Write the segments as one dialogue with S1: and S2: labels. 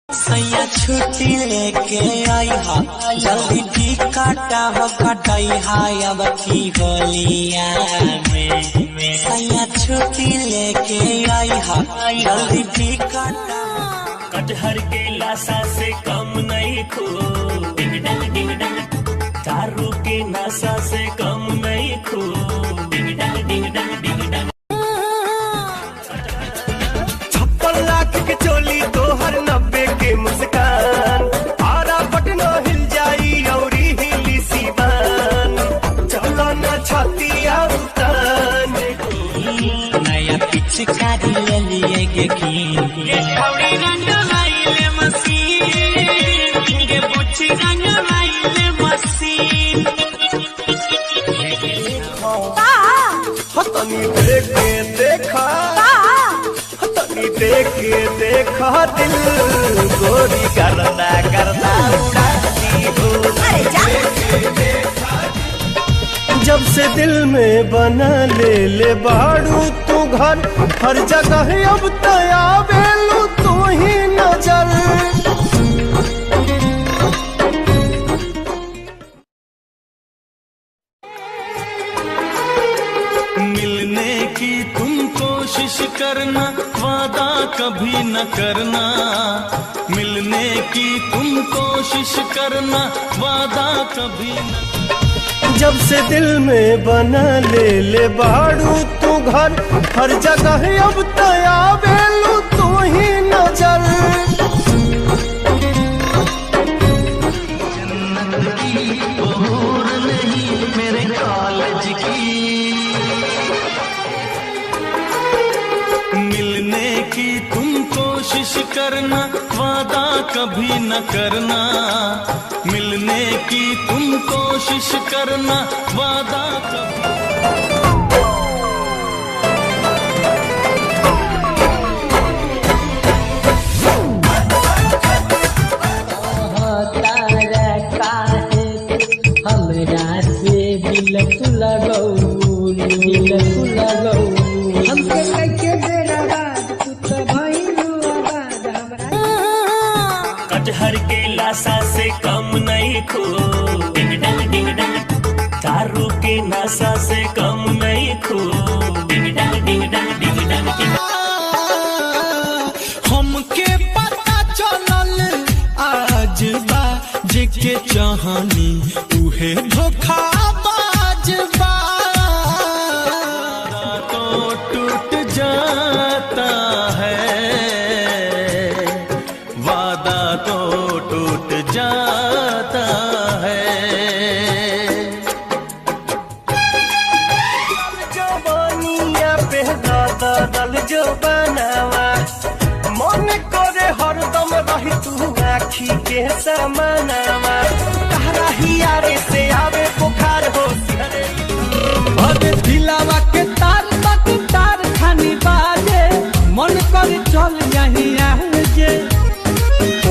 S1: सैया छुट्टी लेके आई हा जल्दी टिकटा हो कटाई हा अब की होलिया में सैया छुट्टी लेके आई हा जल्दी टिकटा।
S2: कटहर के लाशा से कम नहीं खो, डिंग डंग डिंग डंग। दारू के नशा से कम नहीं खो, डिंग डंग डिंग डंग डिंग डंग।
S3: 56 लाख के चोली तोहर 90 के मुस्कान, आरा पटना हिल जाई औरी हिली सीवान। चलो न छतिया उतान,
S1: नया पिचकारी ले लिए गे
S3: तनी देखे देखा दिल गोरी करना करना जब से दिल में बना ले बाड़ू तू घर, हर जगह अब तया बेलू तू ही नजर।
S2: मिलने की तुम कोशिश करना, वादा कभी न करना। मिलने की तुम कोशिश करना, वादा कभी न।
S3: जब से दिल में बना ले बाड़ू तू घर, हर जगह अब तया बेलू तू ही नजर।
S2: जन्नत की बहूर नहीं मेरे कॉलेज की। मिलने की तुम कोशिश करना, वादा कभी न करना। मिलने की तुम कोशिश करना, वादा कभी।
S1: हमरा से दिल लगौ हमके कैके बेरा बाद कुछ भइलू आबाद हमरा।
S2: कटहर के लाशा से कम नहीं खो, डिंग डंग डिंग डंग। दारू के नशा से कम नहीं खो, डिंग डंग डिंग डंग डिंग डंग।
S3: हमके पता चलल आज बा जेके चाहनी उहे धोखा बाजबा।
S2: तो टूट जाता है, वादा तो टूट जाता है।
S3: जवानिया पे दादा दल जो बनावा, मन करे हरदम रही तू आखी के समानावा। कहरा हियारे से आवे बुखार हो सिहरे,
S4: अरे दिलावा के तार तक तार खानी बाजे, मन कर चल यहीं आजे।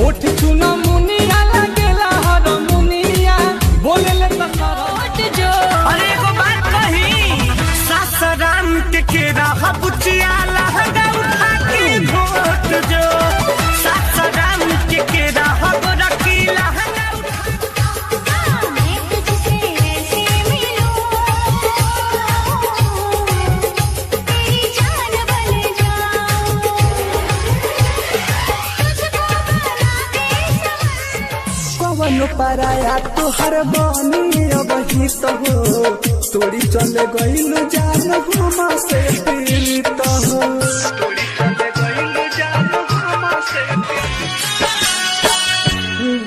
S4: ओठ चुना मुनिया लगेला हर मुनिया, बोले ले तो सरोट जो।
S3: अरे एगो बात कही, सासाराम के केरा बुचिया लहंगा उठा के घोट जो। सासाराम के केरा रखी लहंगा
S4: कवनो पराया तोहर बानी अब ही तो हो, तोड़ी चले गइलू जान घुमा से पीड़ित हो।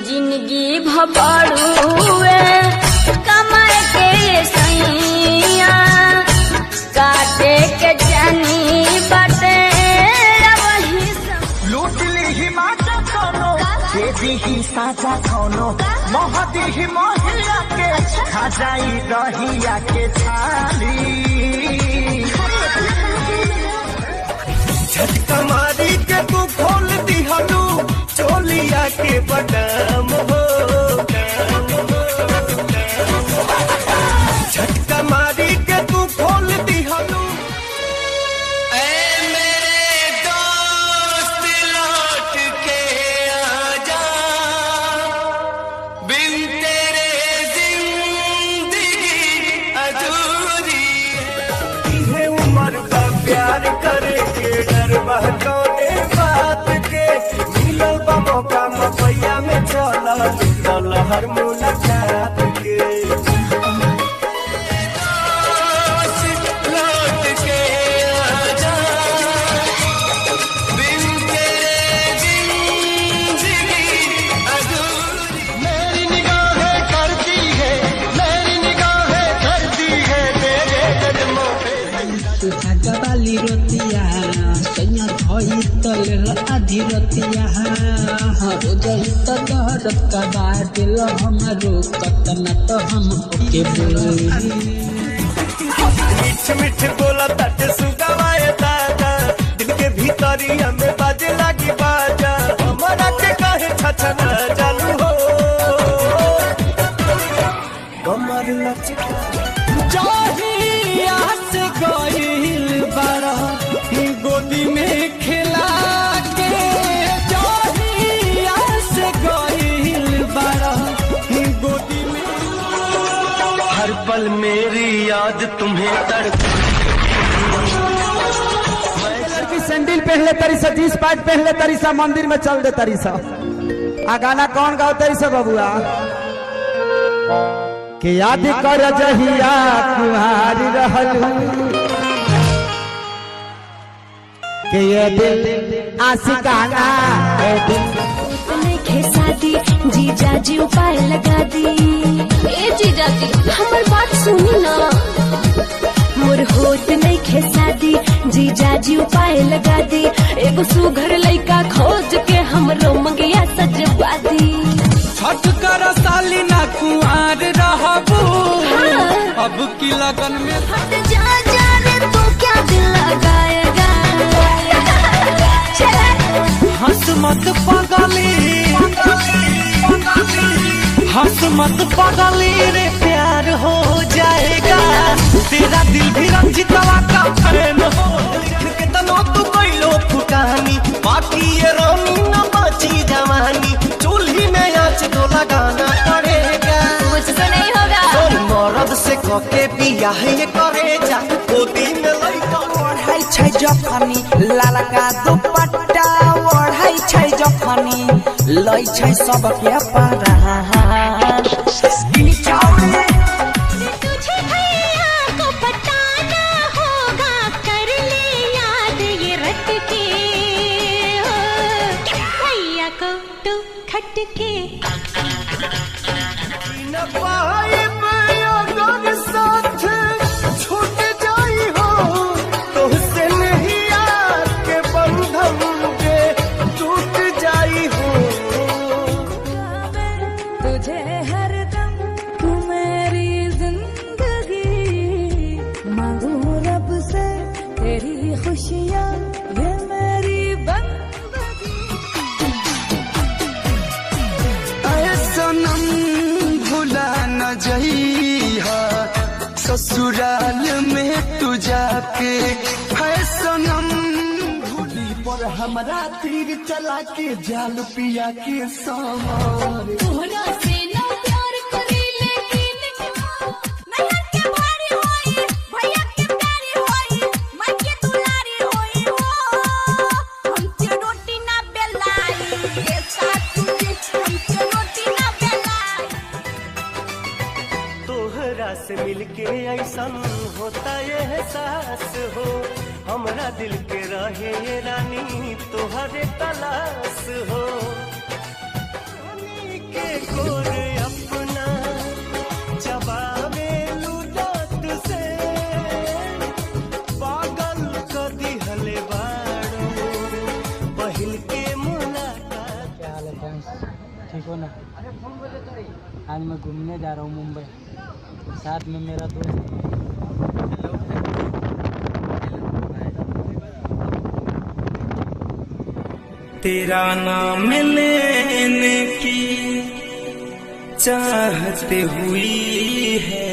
S5: जिंदगी भबड़ुए कमर के सैया, काटे के जानी बटे वही सब।
S3: लूट ली ही माता कोनो, देवी ही साजा कोनो। मोहदी ही मोहिया के खा जाई दहिया के छाली। झटका मारी के तू खोल दिहलू चोलिया के बटम हो। झटका मारी के तू खोल दिहलू। मेरे दोस्त लौट के आ मिलल बा मौका मपैया में चल हर मुलाकात के लौट के आजा बिन तेरे जिंदगी अधूरी मेरी निगाहें करती है मेरी निगाहें करती है तेरे कदमों पे
S6: गबाली रोतिया सैया धोई तल आधी रोतिया रोज तो दहरत का बादल हमारो कतना तो हम के बोली
S3: मीठ मीठ बोला तट सुगवाए दादा दिल के भीतरिया में बाजे लगी बाजा हमारा के काहे छछना चालू हो कमर लचका
S4: जहिया से गइल बारा गोदी में खिला के जहिया से गइल बारा गोदी में
S3: हर पल मेरी याद तुम्हें तड़पती
S4: लड़की सैंडल पहले तरी सा जींस पैंट पहले तरी सा मंदिर में चल दे तरी सा आ गाना कौन गाओ तरी सा बबुआ के याद कर जहिया कुहारी रहलू के ये दिल आशिकाना ए दिल
S7: शादी जीजा जी उपाय लगा दी ए जीजा जी हमार बात सुनी ना मोर होत नहीं खे शादी जीजा जी उपाय लगा दी एगो सुघर लइका खोज के हमरो मंगिया सजवा दी
S4: छठ कर साली ना कुआर रहबू अब की लगन में
S7: हट जा जा रे तू क्या दिल लगाएगा
S3: हंस मत पागली हंस मत पागली रे प्यार हो जाएगा तेरा दिल भी रंजितवा का फैन हो के तनो तू कोइलो फुटानी बाकी ये रानी न बची जवानी चूल्ही में आँच तो लगाना पड़ेगा
S7: मुझसे नहीं होगा
S3: और मर्द से कोके बियाह ये करे जा गोदी में लइका
S6: ओढ़ाई छै जखनी लालका दुपट्टा ओढ़ाई छै जखनी लई छै सबके परान
S7: तुझे भैया को बताना होगा कर ले याद ये रट के भैया को तू खटके
S3: न पाइब अगर साथ छूट जाई हो तुझसे नहीं आके बंधन के टूट जाई हो
S7: तुझे हरदम तू मेरी जिंदगी मांगू रब से तेरी खुशियाँ ये मेरी बंदगी
S3: ऐ सनम भुला न जइहा ससुराल में तू जाके है सनम भूली पर हमरा तीर चला के जाल पिया के सामार
S7: तोहरा से ना प्यार करी लेकिन नैहर के भारी होई भैया के प्यारी होई माई के दुलारी होई हो हमसे रोटी ना बेलाई ये साथ तुझे हमसे रोटी ना बेलाई
S3: तोहरा से मिलके ऐसन होता ये एहसास हो हमरा दिल के रहे ये रानी तोहरे तलाश हो रानी के गोर अपना जबावे लुटत से पागल कदी हले बाड़ो पहिल के मुलाकात।
S6: क्या हाल है फ्रेंड्स ठीक हो ना आज मैं घूमने जा रहा हूँ मुंबई साथ में मेरा दोस्त
S2: तेरा नाम लेने की चाहते हुई है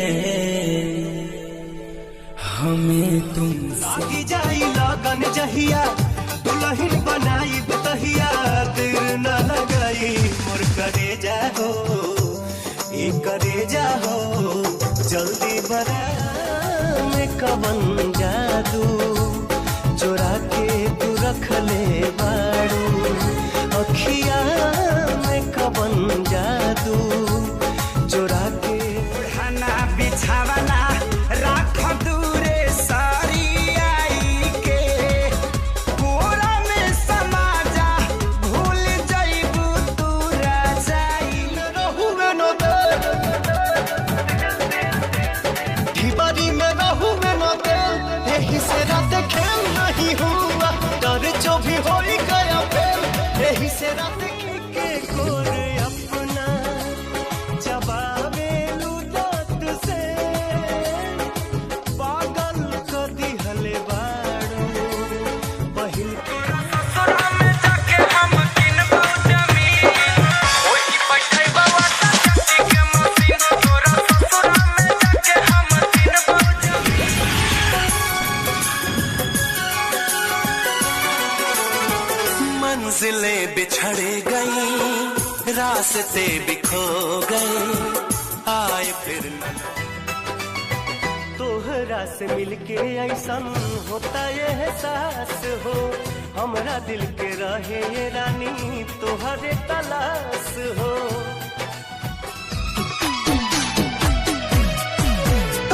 S2: हमें तुमसे
S3: लागी जाई लगन जहिया दुल्हन बनाई बतहिया देर न लगाई मोर करे जाहो ये करे जाहो जल्दी बरा में कवन जादू चोरा के तू रख ले बाड़ू अखिया
S1: गई रास्ते बिखो गए आए फिर
S3: तोहरा से मिलके ऐसन होता ये एहसास हो हमरा दिल के रहे ये रानी तोहरे तलाश हो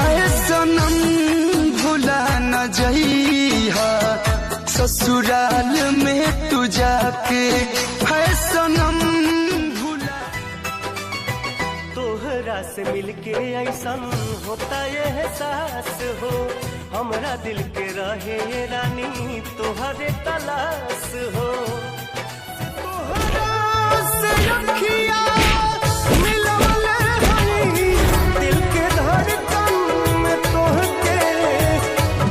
S8: ऐ सनम भुला न जइहा ससुराल में तू जाके है सनम भुला
S3: तोहरा से मिलके ऐसन होता ये एहसास हो हमरा दिल के रहे ये रानी तोहरे तलाश हो तोहरा से अखियाँ मिलवले हई दिल के धड़कन में तोहके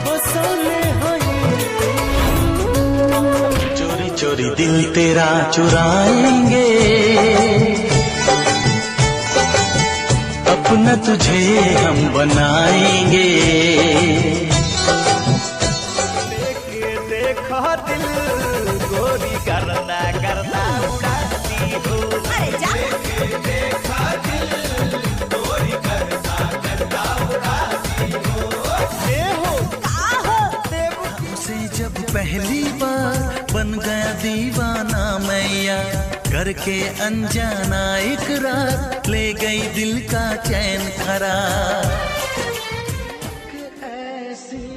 S3: बसौले हई
S1: चोरी चोरी दिल तेरा चुराएंगे अपना तुझे हम बनाएंगे
S3: देखा दिल गोरी करना करना उड़ाती हो
S7: अरे जा
S3: देखा दिल गोरी करना करना उड़ाती हो
S1: तुमसे जब पहली बार बन गया दीवाना मैया करके अनजाना इकरार ले गई दिल का चैन करार
S3: ऐसी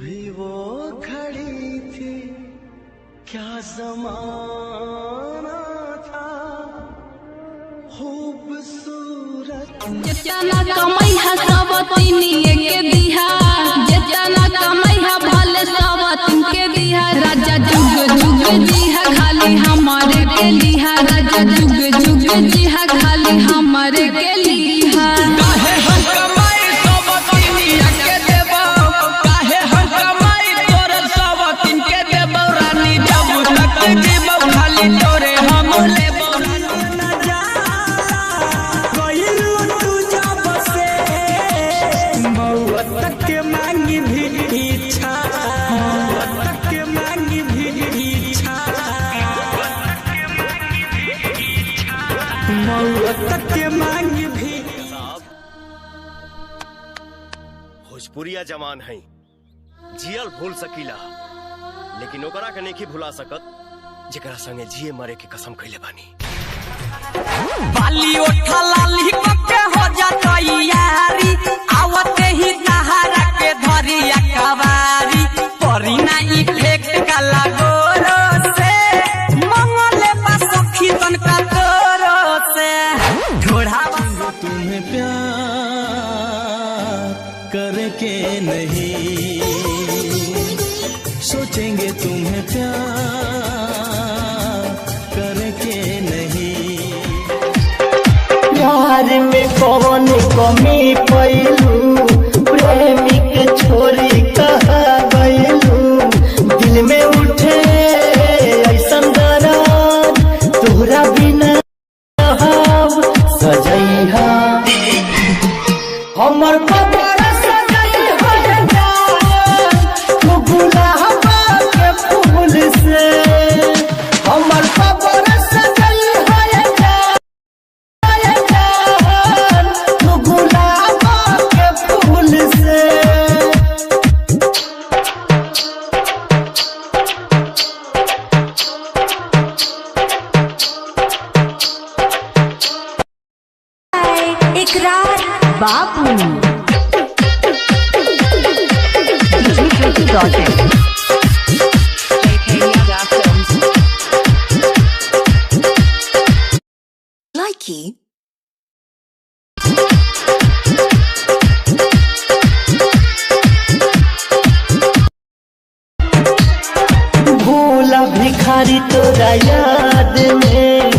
S3: भी वो खड़ी थी क्या ज़माना था खूबसूरत
S9: जेतना कमाई है सब तीनिए के दिहा जेतना कमाई है भले सब तीन के दिहा राजा जुग जुग दिहा खाली हमारे के लिहा राजा जुग जुग दिहा खाली हमारे के लिहा काहे हम कमाई सब तीनिए के देबो काहे हम कमाई तोर सब तीन के देबो रानी जब तक जीबो खाली तोरे हम लेबो
S4: के मांगी भी इच्छा के मांगी भी इच्छा के मांगी भी
S3: भोजपुरिया जवान है जियल भूल सकीला लेकिन ओकरा के नहीं भुला सकत जेकरा संगे जिए मरे के कसम खइले बानी
S4: बाली उठा लाली के हो जाता यारी आवते ही तहारा के धरिया कवारी परी नहीं फेंक का लागोरो से मंगले बस सखी तन का तोरो से घोड़ावा
S1: तुम्हें प्यार करके नहीं सोचेंगे तुम्हें प्यार करके नहीं
S3: प्यार में कौन कमी पैलू प्रेमी के छोरी कहा गईलू दिल में उठे ऐसन दरार तोहरा बिना सजैहा हमर कबर सजैहा तू गुलाब के फूल से हमर कबर सजैहा तू गुलाब के फूल से
S7: इकरार बाबू Likey
S3: भूला भिखारी तोरा याद में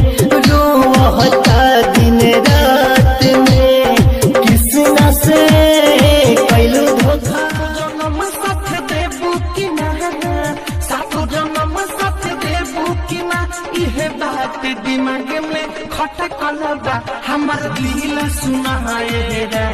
S3: रोहता दिन रात में किसना से कैलू धोखा
S4: जन्म साथ देबू कि ना सातो जन्म साथ देबू कि ना इहे बात दिमाग में खटकल बा हमर दिल सुनाए रे